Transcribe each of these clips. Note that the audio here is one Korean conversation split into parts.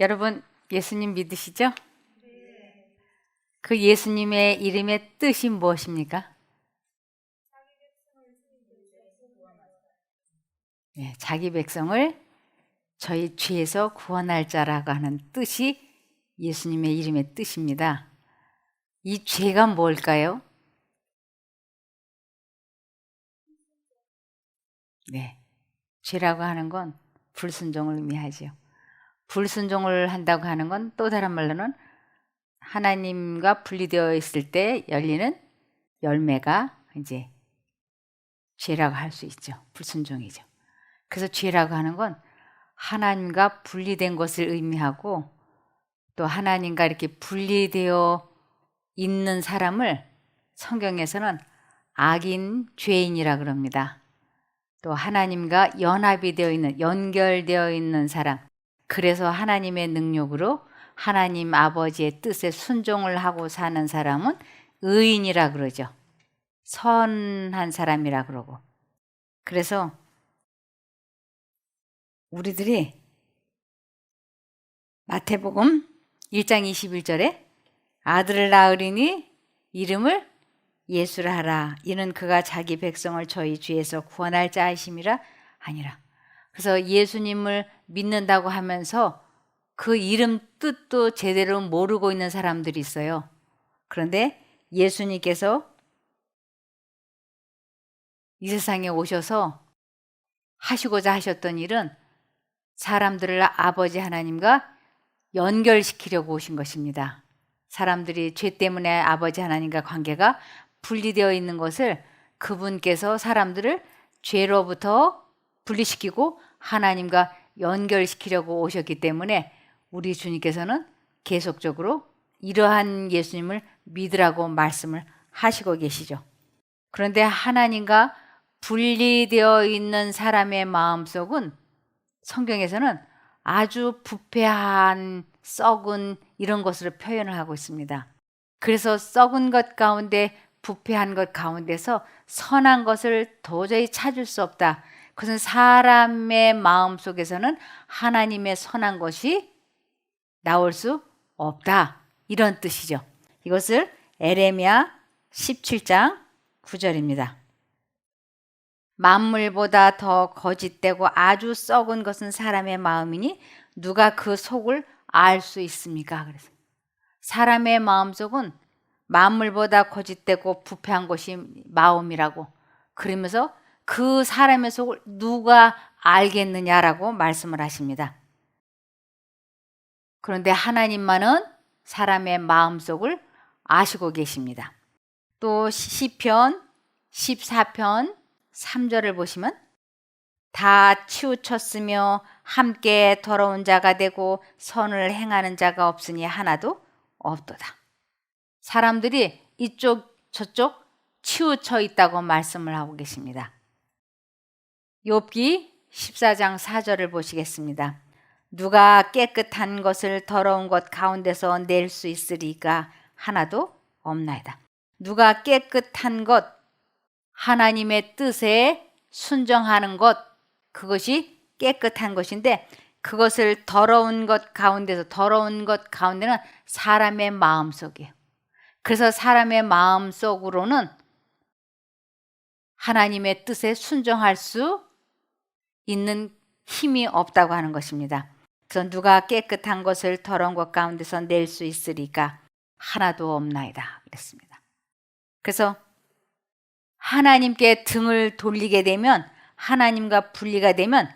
여러분, 예수님 믿으시죠? 그 예수님의 이름의 뜻이 무엇입니까? 네, 자기 백성을 저희 죄에서 구원할 자라고 하는 뜻이 예수님의 이름의 뜻입니다. 이 죄가 뭘까요? 네, 죄라고 하는 건 불순종을 의미하죠. 불순종을 한다고 하는 건 또 다른 말로는 하나님과 분리되어 있을 때 열리는 열매가 이제 죄라고 할 수 있죠. 불순종이죠. 그래서 죄라고 하는 건 하나님과 분리된 것을 의미하고, 또 하나님과 이렇게 분리되어 있는 사람을 성경에서는 악인, 죄인이라 그럽니다. 또 하나님과 연합이 되어 있는, 연결되어 있는 사람, 그래서 하나님의 능력으로 하나님 아버지의 뜻에 순종을 하고 사는 사람은 의인이라 그러죠. 선한 사람이라 그러고. 그래서 우리들이 마태복음 1장 21절에 아들을 낳으리니 이름을 예수라 하라. 이는 그가 자기 백성을 저희 죄에서 구원할 자이심이라 하니라. 그래서 예수님을 믿는다고 하면서 그 이름 뜻도 제대로 모르고 있는 사람들이 있어요. 그런데 예수님께서 이 세상에 오셔서 하시고자 하셨던 일은 사람들을 아버지 하나님과 연결시키려고 오신 것입니다. 사람들이 죄 때문에 아버지 하나님과 관계가 분리되어 있는 것을 그분께서 사람들을 죄로부터 분리시키고 하나님과 연결시키려고 오셨기 때문에 우리 주님께서는 계속적으로 이러한 예수님을 믿으라고 말씀을 하시고 계시죠. 그런데 하나님과 분리되어 있는 사람의 마음속은 성경에서는 아주 부패한, 썩은 이런 것으로 표현을 하고 있습니다. 그래서 썩은 것 가운데, 부패한 것 가운데서 선한 것을 도저히 찾을 수 없다. 그것은 사람의 마음 속에서는 하나님의 선한 것이 나올 수 없다. 이런 뜻이죠. 이것을 에레미야 17장 9절입니다. 만물보다 더 거짓되고 아주 썩은 것은 사람의 마음이니 누가 그 속을 알 수 있습니까? 그래서 사람의 마음속은 만물보다 거짓되고 부패한 것이 마음이라고, 그러면서 그 사람의 속을 누가 알겠느냐라고 말씀을 하십니다. 그런데 하나님만은 사람의 마음속을 아시고 계십니다. 또 시편 14편 3절을 보시면 다 치우쳤으며 함께 더러운 자가 되고 선을 행하는 자가 없으니 하나도 없도다. 사람들이 이쪽 저쪽 치우쳐 있다고 말씀을 하고 계십니다. 욥기 14장 4절을 보시겠습니다. 누가 깨끗한 것을 더러운 것 가운데서 낼 수 있으리까 하나도 없나이다. 누가 깨끗한 것, 하나님의 뜻에 순종하는 것, 그것이 깨끗한 것인데 그것을 더러운 것 가운데는 사람의 마음속이에요. 그래서 사람의 마음속으로는 하나님의 뜻에 순종할 수 있는 힘이 없다고 하는 것입니다. 그래서 누가 깨끗한 것을 더러운 것 가운데서 낼 수 있으리까 하나도 없나이다 그랬습니다. 그래서 하나님께 등을 돌리게 되면, 하나님과 분리가 되면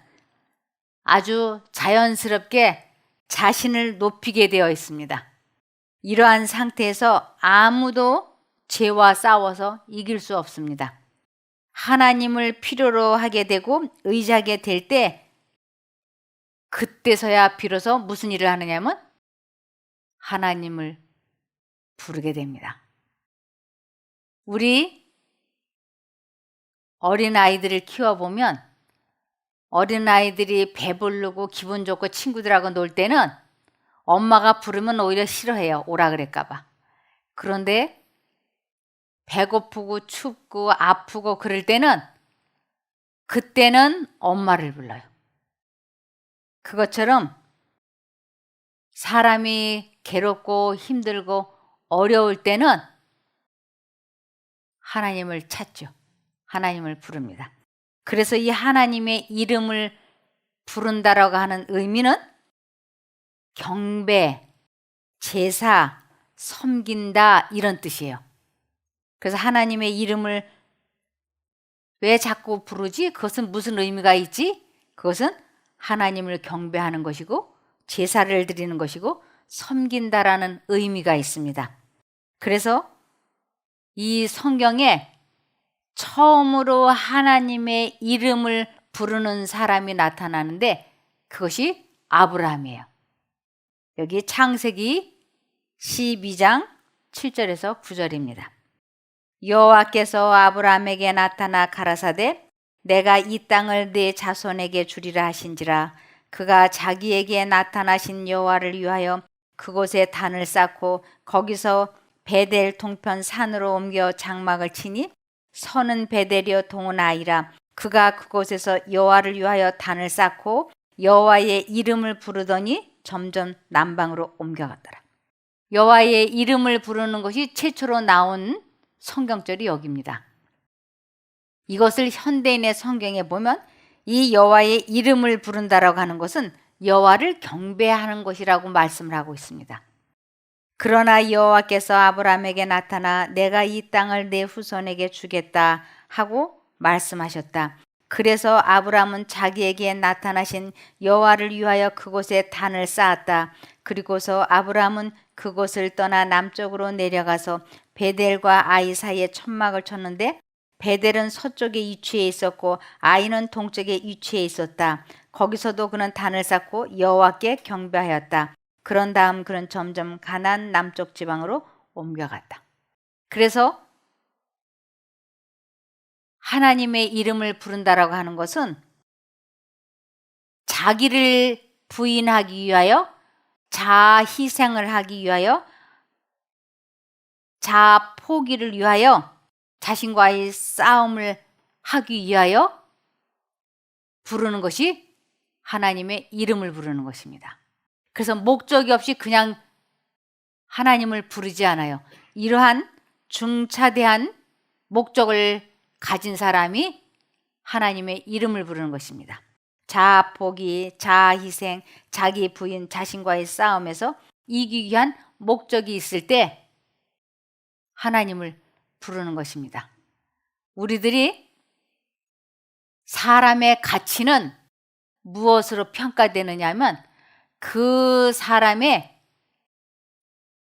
아주 자연스럽게 자신을 높이게 되어 있습니다. 이러한 상태에서 아무도 죄와 싸워서 이길 수 없습니다. 하나님을 필요로 하게 되고 의지하게 될 때, 그때서야 비로소 무슨 일을 하느냐면 하나님을 부르게 됩니다. 우리 어린아이들을 키워보면 어린아이들이 배부르고 기분 좋고 친구들하고 놀 때는 엄마가 부르면 오히려 싫어해요. 오라 그럴까봐. 그런데 배고프고 춥고 아프고 그럴 때는, 그때는 엄마를 불러요. 그것처럼 사람이 괴롭고 힘들고 어려울 때는 하나님을 찾죠. 하나님을 부릅니다. 그래서 이 하나님의 이름을 부른다라고 하는 의미는 경배, 제사, 섬긴다 이런 뜻이에요. 그래서 하나님의 이름을 왜 자꾸 부르지? 그것은 무슨 의미가 있지? 그것은 하나님을 경배하는 것이고 제사를 드리는 것이고 섬긴다라는 의미가 있습니다. 그래서 이 성경에 처음으로 하나님의 이름을 부르는 사람이 나타나는데 그것이 아브라함이에요. 여기 창세기 12장 7절에서 9절입니다. 여호와께서 아브라함에게 나타나 가라사대 내가 이 땅을 네 자손에게 주리라 하신지라. 그가 자기에게 나타나신 여호와를 위하여 그곳에 단을 쌓고 거기서 베델 동편 산으로 옮겨 장막을 치니 선은 베델이여 동은 아이라. 그가 그곳에서 여호와를 위하여 단을 쌓고 여호와의 이름을 부르더니 점점 남방으로 옮겨갔더라. 여호와의 이름을 부르는 것이 최초로 나온 성경절이 여기입니다. 이것을 현대인의 성경에 보면 이 여호와의 이름을 부른다라고 하는 것은 여호와를 경배하는 것이라고 말씀을 하고 있습니다. 그러나 여호와께서 아브라함에게 나타나 내가 이 땅을 내 후손에게 주겠다 하고 말씀하셨다. 그래서 아브라함은 자기에게 나타나신 여호와를 위하여 그곳에 단을 쌓았다. 그리고서 아브라함은 그곳을 떠나 남쪽으로 내려가서 베델과 아이 사이에 천막을 쳤는데 베델은 서쪽에 위치해 있었고 아이는 동쪽에 위치해 있었다. 거기서도 그는 단을 쌓고 여호와께 경배하였다. 그런 다음 그는 점점 가나안 남쪽 지방으로 옮겨갔다. 그래서 하나님의 이름을 부른다라고 하는 것은 자기를 부인하기 위하여 자아 희생을 하기 위하여 자아 포기를 위하여 자신과의 싸움을 하기 위하여 부르는 것이 하나님의 이름을 부르는 것입니다. 그래서 목적이 없이 그냥 하나님을 부르지 않아요. 이러한 중차대한 목적을 가진 사람이 하나님의 이름을 부르는 것입니다. 자아 포기, 자아 희생, 자기 부인, 자신과의 싸움에서 이기기 위한 목적이 있을 때 하나님을 부르는 것입니다. 우리들이 사람의 가치는 무엇으로 평가되느냐 하면 그 사람의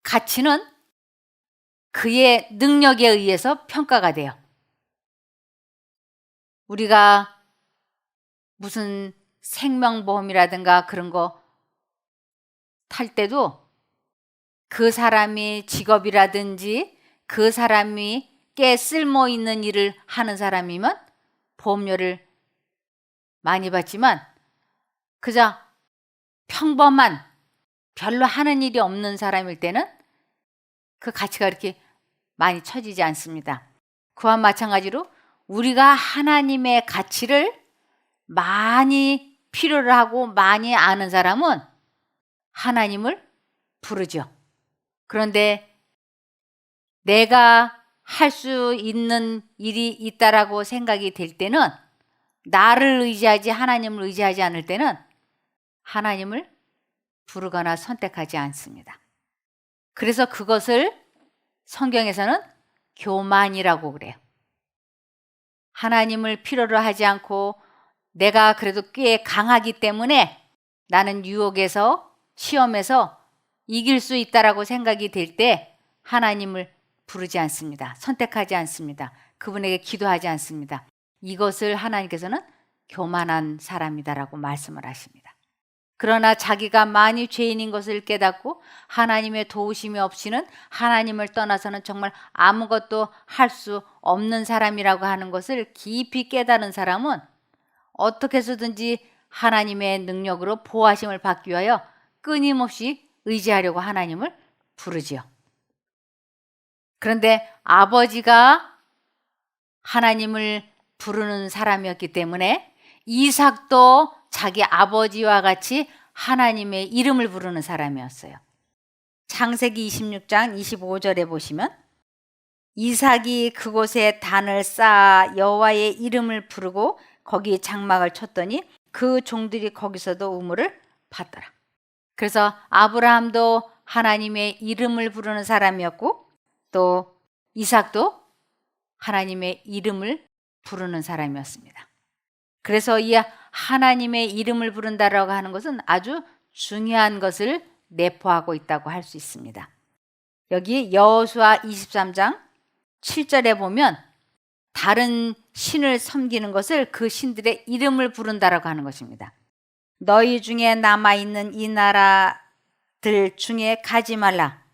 가치는 그의 능력에 의해서 평가가 돼요. 우리가 무슨 생명보험이라든가 그런 거 탈 때도 그 사람이 직업이라든지 그 사람이 꽤 쓸모 있는 일을 하는 사람이면 보험료를 많이 받지만 그저 평범한 별로 하는 일이 없는 사람일 때는 그 가치가 그렇게 많이 처지지 않습니다. 그와 마찬가지로 우리가 하나님의 가치를 많이 필요로 하고 많이 아는 사람은 하나님을 부르죠. 그런데 내가 할 수 있는 일이 있다라고 생각이 될 때는 나를 의지하지 하나님을 의지하지 않을 때는 하나님을 부르거나 선택하지 않습니다. 그래서 그것을 성경에서는 교만이라고 그래요. 하나님을 필요로 하지 않고 내가 그래도 꽤 강하기 때문에 나는 유혹에서 시험에서 이길 수 있다라고 생각이 될 때 하나님을 부르지 않습니다. 선택하지 않습니다. 그분에게 기도하지 않습니다. 이것을 하나님께서는 교만한 사람이다라고 말씀을 하십니다. 그러나 자기가 많이 죄인인 것을 깨닫고 하나님의 도우심이 없이는 하나님을 떠나서는 정말 아무것도 할 수 없는 사람이라고 하는 것을 깊이 깨달은 사람은 어떻게 해서든지 하나님의 능력으로 보호하심을 받기 위하여 끊임없이 의지하려고 하나님을 부르지요. 그런데 아버지가 하나님을 부르는 사람이었기 때문에 이삭도 자기 아버지와 같이 하나님의 이름을 부르는 사람이었어요. 창세기 26장 25절에 보시면 이삭이 그곳에 단을 쌓아 여호와의 이름을 부르고 거기 장막을 쳤더니 그 종들이 거기서도 우물을 팠더라. 그래서 아브라함도 하나님의 이름을 부르는 사람이었고 또 이삭도 하나님의 이름을 부르는 사람이었습니다. 그래서 이 하나님의 이름을 부른다라고 하는 것은 아주 중요한 것을 내포하고 있다고 할 수 있습니다. 여기 여호수아 23장 7절에 보면 다른 신을 섬기는 것을 그 신들의 이름을 부른다라고 하는 것입니다. 너희 중에 남아있는 이 나라들 중에 가지 말라.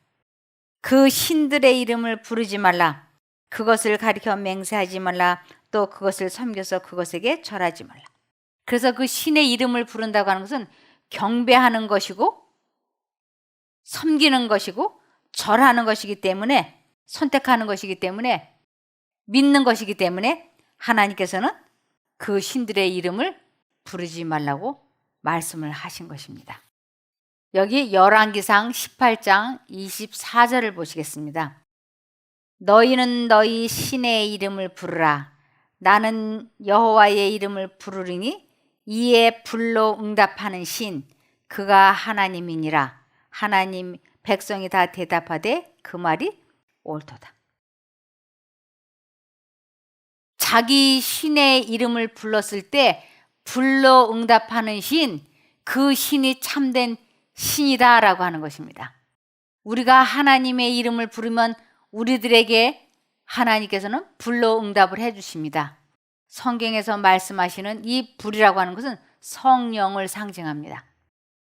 그 신들의 이름을 부르지 말라. 그것을 가리켜 맹세하지 말라. 또 그것을 섬겨서 그것에게 절하지 말라. 그래서 그 신의 이름을 부른다고 하는 것은 경배하는 것이고 섬기는 것이고 절하는 것이기 때문에 선택하는 것이기 때문에 믿는 것이기 때문에 하나님께서는 그 신들의 이름을 부르지 말라고 말씀을 하신 것입니다. 여기 열왕기상 18장 24절을 보시겠습니다. 너희는 너희 신의 이름을 부르라. 나는 여호와의 이름을 부르리니 이에 불로 응답하는 신 그가 하나님이니라. 하나님 백성이 다 대답하되 그 말이 옳도다. 자기 신의 이름을 불렀을 때 불로 응답하는 신, 그 신이 참된 신이다라고 하는 것입니다. 우리가 하나님의 이름을 부르면 우리들에게 하나님께서는 불로 응답을 해주십니다. 성경에서 말씀하시는 이 불이라고 하는 것은 성령을 상징합니다.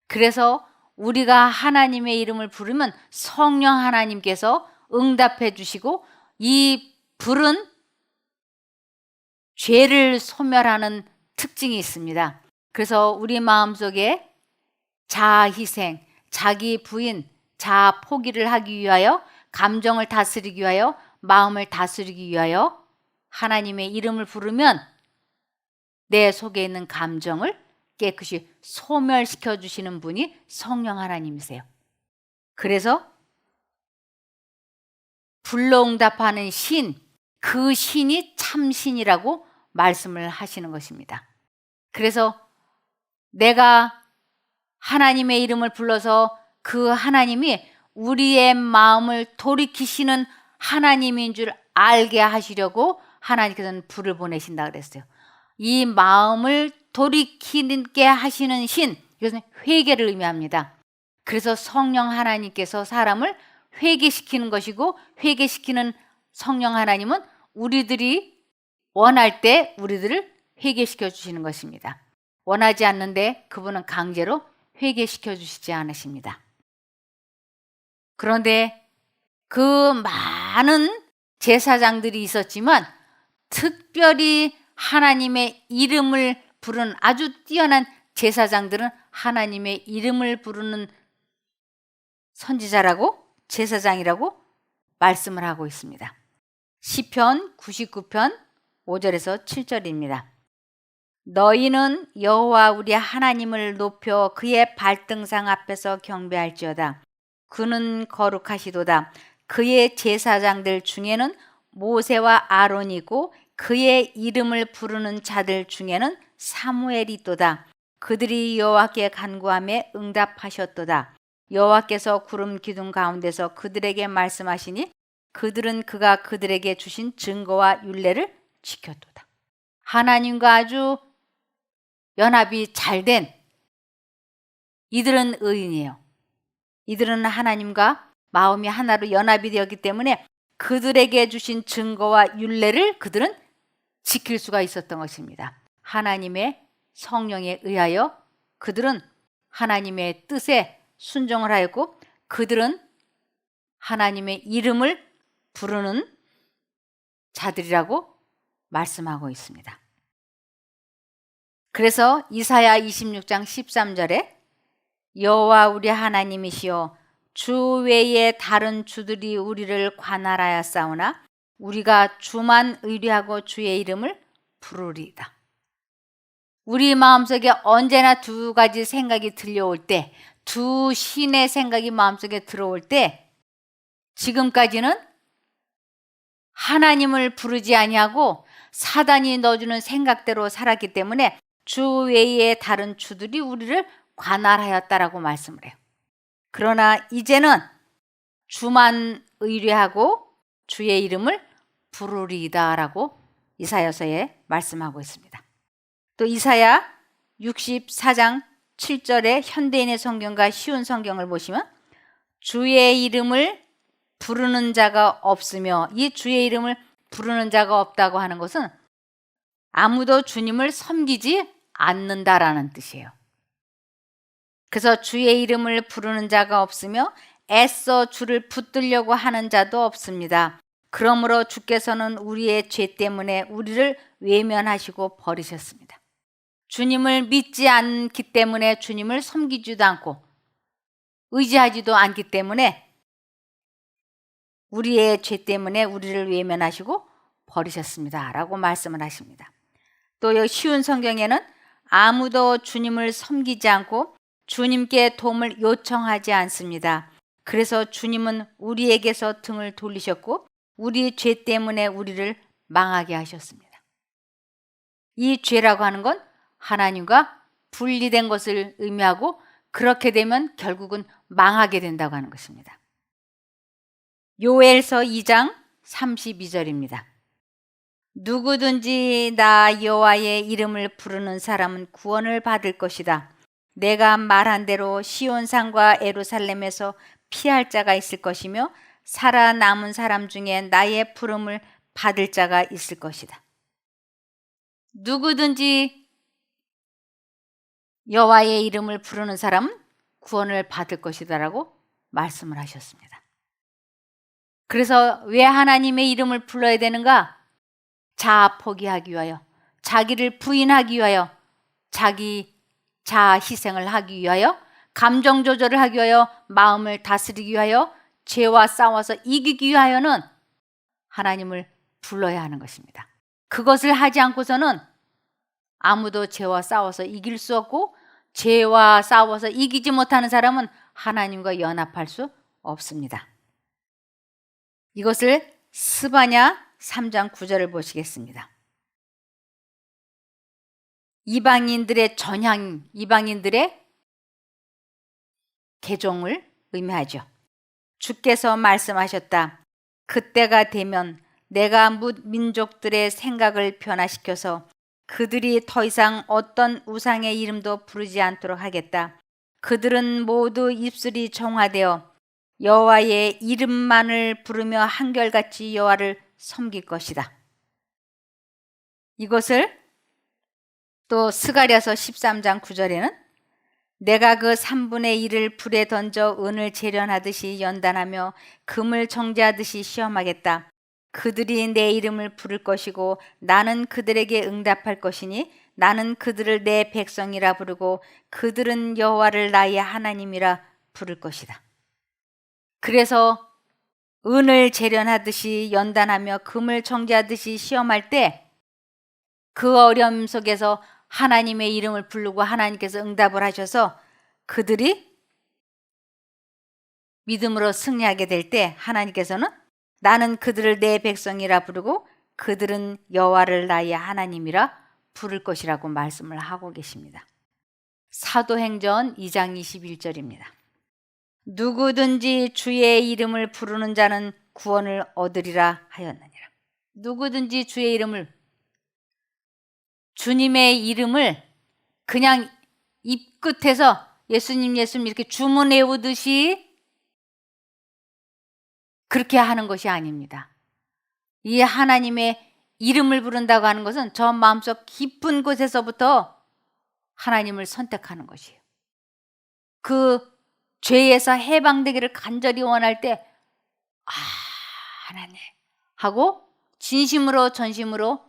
그래서 우리가 하나님의 이름을 부르면 성령 하나님께서 응답해 주시고 이 불은 죄를 소멸하는 특징이 있습니다. 그래서 우리 마음속에 자아 희생, 자기 부인, 자아 포기를 하기 위하여 감정을 다스리기 위하여 마음을 다스리기 위하여 하나님의 이름을 부르면 내 속에 있는 감정을 깨끗이 소멸시켜 주시는 분이 성령 하나님이세요. 그래서 불로 응답하는 신, 그 신이 참신이라고 말씀을 하시는 것입니다. 그래서 내가 하나님의 이름을 불러서 그 하나님이 우리의 마음을 돌이키시는 하나님인 줄 알게 하시려고 하나님께서는 불을 보내신다 그랬어요. 이 마음을 돌이키게 하시는 신, 이것은 회개를 의미합니다. 그래서 성령 하나님께서 사람을 회개시키는 것이고 회개시키는 성령 하나님은 우리들이 원할 때 우리들을 회개시켜 주시는 것입니다. 원하지 않는데 그분은 강제로 회개시켜 주시지 않으십니다. 그런데 그 많은 제사장들이 있었지만 특별히 하나님의 이름을 부르는 아주 뛰어난 제사장들은 하나님의 이름을 부르는 선지자라고 제사장이라고 말씀을 하고 있습니다. 시편 99편 5절에서 7절입니다. 너희는 여호와 우리 하나님을 높여 그의 발등상 앞에서 경배할지어다. 그는 거룩하시도다. 그의 제사장들 중에는 모세와 아론이고 그의 이름을 부르는 자들 중에는 사무엘이 있도다. 그들이 여호와께 간구하며 응답하셨도다. 여호와께서 구름 기둥 가운데서 그들에게 말씀하시니 그들은 그가 그들에게 주신 증거와 율례를 지켰도다. 하나님과 아주 연합이 잘된 이들은 의인이에요. 이들은 하나님과 마음이 하나로 연합이 되었기 때문에 그들에게 주신 증거와 율례를 그들은 지킬 수가 있었던 것입니다. 하나님의 성령에 의하여 그들은 하나님의 뜻에 순종을 하였고 그들은 하나님의 이름을 부르는 자들이라고 말씀하고 있습니다. 그래서 이사야 26장 13절에 여호와 우리 하나님이시여 주 외에 다른 주들이 우리를 관할하였사오나 우리가 주만 의뢰하고 주의 이름을 부르리이다. 우리 마음속에 언제나 두 가지 생각이 들려올 때, 두 신의 생각이 마음속에 들어올 때, 지금까지는 하나님을 부르지 아니하고 사단이 넣어주는 생각대로 살았기 때문에 주 외에 다른 주들이 우리를 관할하였다라고 말씀을 해요. 그러나 이제는 주만 의뢰하고 주의 이름을 부르리이다라고 이사야서에 말씀하고 있습니다. 또 이사야 64장 7절에 현대인의 성경과 쉬운 성경을 보시면 주의 이름을 부르는 자가 없으며, 이 주의 이름을 부르는 자가 없다고 하는 것은 아무도 주님을 섬기지 않는다라는 뜻이에요. 그래서 주의 이름을 부르는 자가 없으며 애써 주를 붙들려고 하는 자도 없습니다. 그러므로 주께서는 우리의 죄 때문에 우리를 외면하시고 버리셨습니다. 주님을 믿지 않기 때문에 주님을 섬기지도 않고 의지하지도 않기 때문에 우리의 죄 때문에 우리를 외면하시고 버리셨습니다 라고 말씀을 하십니다. 또 쉬운 성경에는 아무도 주님을 섬기지 않고 주님께 도움을 요청하지 않습니다. 그래서 주님은 우리에게서 등을 돌리셨고 우리 죄 때문에 우리를 망하게 하셨습니다. 이 죄라고 하는 건 하나님과 분리된 것을 의미하고, 그렇게 되면 결국은 망하게 된다고 하는 것입니다. 요엘서 2장 32절입니다. 누구든지 나 여호와의 이름을 부르는 사람은 구원을 받을 것이다. 내가 말한 대로 시온산과 예루살렘에서 피할 자가 있을 것이며 살아남은 사람 중에 나의 부름을 받을 자가 있을 것이다. 누구든지 여호와의 이름을 부르는 사람은 구원을 받을 것이다라고 말씀을 하셨습니다. 그래서 왜 하나님의 이름을 불러야 되는가? 자아 포기하기 위하여, 자기를 부인하기 위하여, 자기 자아 희생을 하기 위하여, 감정 조절을 하기 위하여, 마음을 다스리기 위하여, 죄와 싸워서 이기기 위하여는 하나님을 불러야 하는 것입니다. 그것을 하지 않고서는 아무도 죄와 싸워서 이길 수 없고, 죄와 싸워서 이기지 못하는 사람은 하나님과 연합할 수 없습니다. 이것을 스바냐 3장 9절을 보시겠습니다. 이방인들의 전향, 이방인들의 개종을 의미하죠. 주께서 말씀하셨다. 그때가 되면 내가 민족들의 생각을 변화시켜서 그들이 더 이상 어떤 우상의 이름도 부르지 않도록 하겠다. 그들은 모두 입술이 정화되어 여호와의 이름만을 부르며 한결같이 여호와를 섬길 것이다. 이것을 또 스가랴서 13장 9절에는 내가 그 3분의 1을 불에 던져 은을 재련하듯이 연단하며 금을 정제하듯이 시험하겠다. 그들이 내 이름을 부를 것이고 나는 그들에게 응답할 것이니 나는 그들을 내 백성이라 부르고 그들은 여호와를 나의 하나님이라 부를 것이다. 그래서 은을 재련하듯이 연단하며 금을 정제하듯이 시험할 때 그 어려움 속에서 하나님의 이름을 부르고 하나님께서 응답을 하셔서 그들이 믿음으로 승리하게 될 때 하나님께서는 나는 그들을 내 백성이라 부르고 그들은 여호와를 나의 하나님이라 부를 것이라고 말씀을 하고 계십니다. 사도행전 2장 21절입니다. 누구든지 주의 이름을 부르는 자는 구원을 얻으리라 하였느니라. 누구든지 주의 이름을, 주님의 이름을 그냥 입 끝에서 예수님 예수님 이렇게 주문 외우듯이 그렇게 하는 것이 아닙니다. 이 하나님의 이름을 부른다고 하는 것은 저 마음속 깊은 곳에서부터 하나님을 선택하는 것이에요. 그 죄에서 해방되기를 간절히 원할 때 하나님 하고 진심으로 전심으로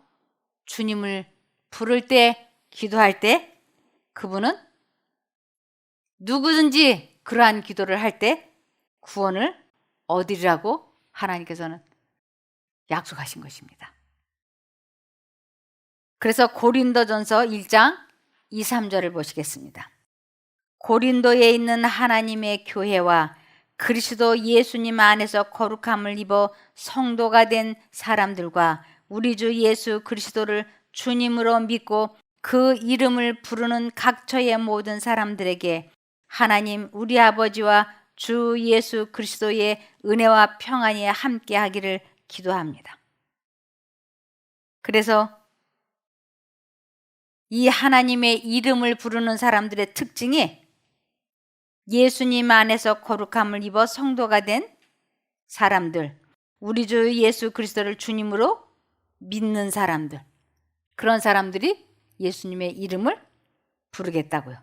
주님을 부를 때, 기도할 때 그분은 누구든지 그러한 기도를 할 때 구원을 얻으리라고 하나님께서는 약속하신 것입니다. 그래서 고린도전서 1장 2, 3절을 보시겠습니다. 고린도에 있는 하나님의 교회와 그리스도 예수님 안에서 거룩함을 입어 성도가 된 사람들과 우리 주 예수 그리스도를 주님으로 믿고 그 이름을 부르는 각처의 모든 사람들에게 하나님 우리 아버지와 주 예수 그리스도의 은혜와 평안이 함께 하기를 기도합니다. 그래서 이 하나님의 이름을 부르는 사람들의 특징이 예수님 안에서 거룩함을 입어 성도가 된 사람들, 우리 주 예수 그리스도를 주님으로 믿는 사람들, 그런 사람들이 예수님의 이름을 부르겠다고요.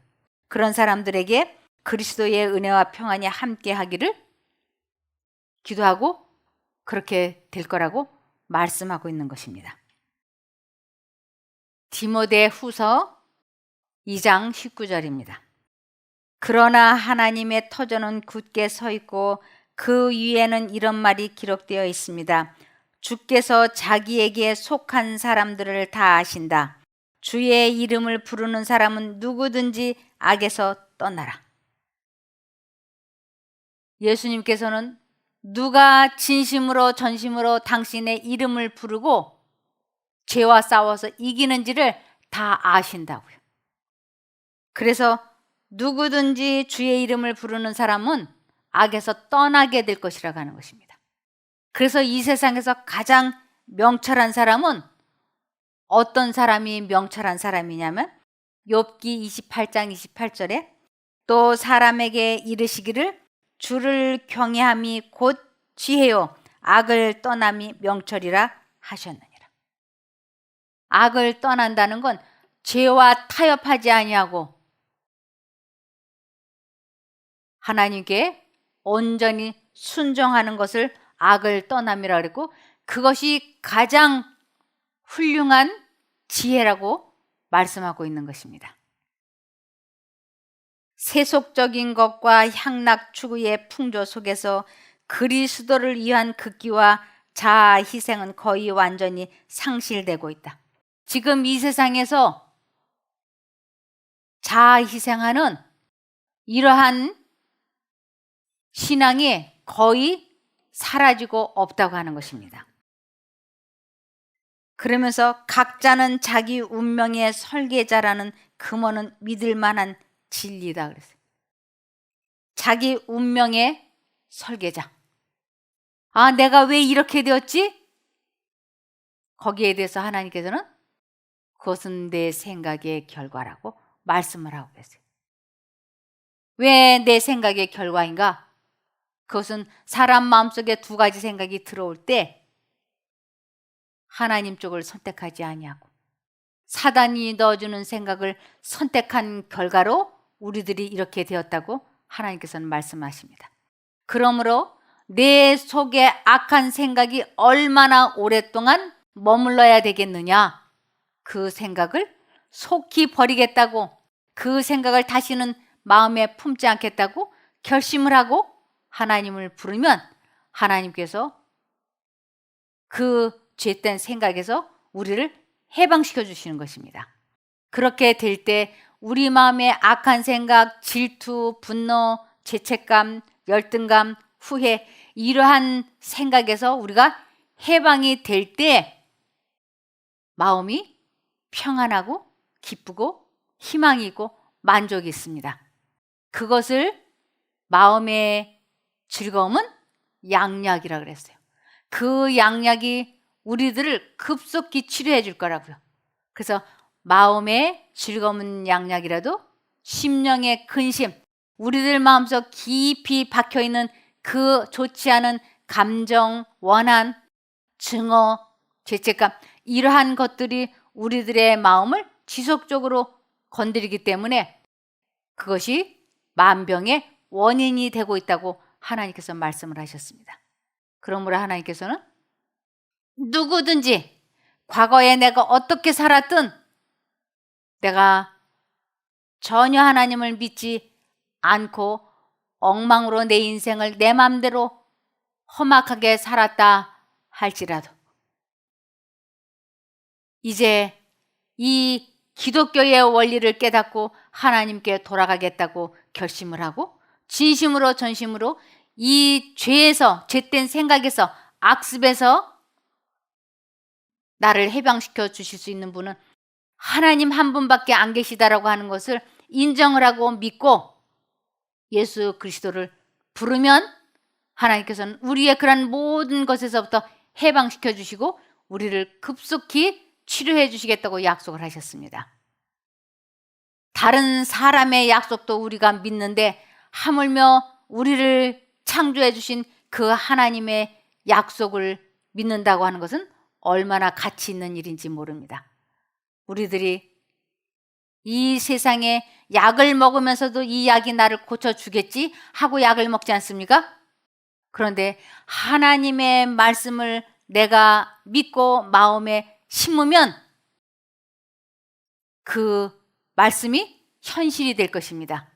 그런 사람들에게 그리스도의 은혜와 평안이 함께 하기를 기도하고 그렇게 될 거라고 말씀하고 있는 것입니다. 디모데 후서 2장 19절입니다. 그러나 하나님의 터전은 굳게 서 있고 그 위에는 이런 말이 기록되어 있습니다. 주께서 자기에게 속한 사람들을 다 아신다. 주의 이름을 부르는 사람은 누구든지 악에서 떠나라. 예수님께서는 누가 진심으로 전심으로 당신의 이름을 부르고 죄와 싸워서 이기는지를 다 아신다고요. 그래서 누구든지 주의 이름을 부르는 사람은 악에서 떠나게 될 것이라고 하는 것입니다. 그래서 이 세상에서 가장 명철한 사람은 어떤 사람이 명철한 사람이냐면 욥기 28장 28절에 또 사람에게 이르시기를 주를 경외함이 곧 지혜요 악을 떠남이 명철이라 하셨느니라. 악을 떠난다는 건 죄와 타협하지 아니하고 하나님께 온전히 순종하는 것을 악을 떠남이라 그랬고 그것이 가장 훌륭한 지혜라고 말씀하고 있는 것입니다. 세속적인 것과 향락 추구의 풍조 속에서 그리스도를 위한 극기와 자아 희생은 거의 완전히 상실되고 있다. 지금 이 세상에서 자아 희생하는 이러한 신앙이 거의 사라지고 없다고 하는 것입니다. 그러면서 각자는 자기 운명의 설계자라는 금어는 믿을 만한 진리다 그랬어요. 자기 운명의 설계자. 아, 내가 왜 이렇게 되었지? 거기에 대해서 하나님께서는 그것은 내 생각의 결과라고 말씀을 하고 계세요. 왜 내 생각의 결과인가? 그것은 사람 마음속에 두 가지 생각이 들어올 때 하나님 쪽을 선택하지 아니하고 사단이 넣어주는 생각을 선택한 결과로 우리들이 이렇게 되었다고 하나님께서는 말씀하십니다. 그러므로 내 속에 악한 생각이 얼마나 오랫동안 머물러야 되겠느냐? 그 생각을 속히 버리겠다고, 그 생각을 다시는 마음에 품지 않겠다고 결심을 하고 하나님을 부르면 하나님께서 그 죄된 생각에서 우리를 해방시켜 주시는 것입니다. 그렇게 될 때 우리 마음의 악한 생각, 질투, 분노, 죄책감, 열등감, 후회 이러한 생각에서 우리가 해방이 될 때 마음이 평안하고 기쁘고 희망이 있고 만족이 있습니다. 그것을 마음의 즐거움은 양약이라 그랬어요. 그 양약이 우리들을 급속히 치료해 줄 거라고요. 그래서 마음의 즐거운 양약이라도 심령의 근심, 우리들 마음속 깊이 박혀있는 그 좋지 않은 감정, 원한, 증오, 죄책감 이러한 것들이 우리들의 마음을 지속적으로 건드리기 때문에 그것이 만병의 원인이 되고 있다고 하나님께서 말씀을 하셨습니다. 그러므로 하나님께서는 누구든지 과거에 내가 어떻게 살았든 내가 전혀 하나님을 믿지 않고 엉망으로 내 인생을 내 마음대로 험악하게 살았다 할지라도 이제 이 기독교의 원리를 깨닫고 하나님께 돌아가겠다고 결심을 하고 진심으로 전심으로 이 죄에서, 죄된 생각에서, 악습에서 나를 해방시켜 주실 수 있는 분은 하나님 한 분밖에 안 계시다라고 하는 것을 인정을 하고 믿고 예수 그리스도를 부르면 하나님께서는 우리의 그런 모든 것에서부터 해방시켜 주시고 우리를 급속히 치료해 주시겠다고 약속을 하셨습니다. 다른 사람의 약속도 우리가 믿는데 하물며 우리를 창조해 주신 그 하나님의 약속을 믿는다고 하는 것은 얼마나 가치 있는 일인지 모릅니다. 우리들이 이 세상에 약을 먹으면서도 이 약이 나를 고쳐주겠지 하고 약을 먹지 않습니까? 그런데 하나님의 말씀을 내가 믿고 마음에 심으면 그 말씀이 현실이 될 것입니다.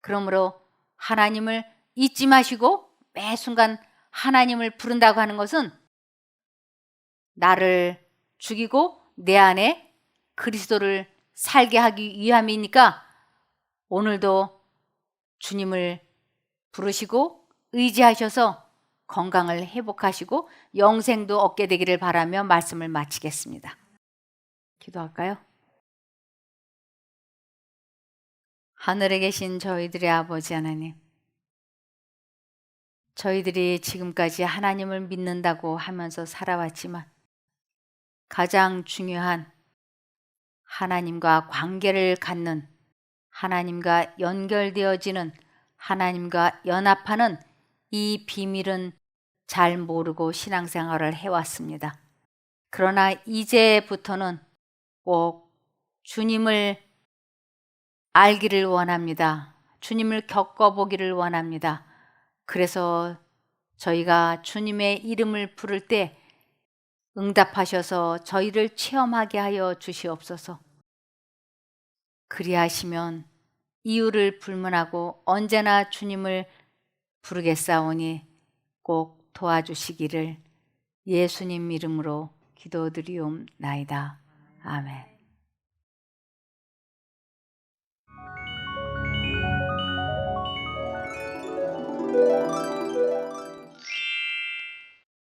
그러므로 하나님을 잊지 마시고 매 순간 하나님을 부른다고 하는 것은 나를 죽이고 내 안에 그리스도를 살게 하기 위함이니까 오늘도 주님을 부르시고 의지하셔서 건강을 회복하시고 영생도 얻게 되기를 바라며 말씀을 마치겠습니다. 기도할까요? 하늘에 계신 저희들의 아버지 하나님, 저희들이 지금까지 하나님을 믿는다고 하면서 살아왔지만 가장 중요한 하나님과 관계를 갖는, 하나님과 연결되어지는, 하나님과 연합하는 이 비밀은 잘 모르고 신앙생활을 해왔습니다. 그러나 이제부터는 꼭 주님을 알기를 원합니다. 주님을 겪어보기를 원합니다. 그래서 저희가 주님의 이름을 부를 때 응답하셔서 저희를 체험하게 하여 주시옵소서. 그리하시면 이유를 불문하고 언제나 주님을 부르겠사오니 꼭 도와주시기를 예수님 이름으로 기도드리옵나이다. 아멘.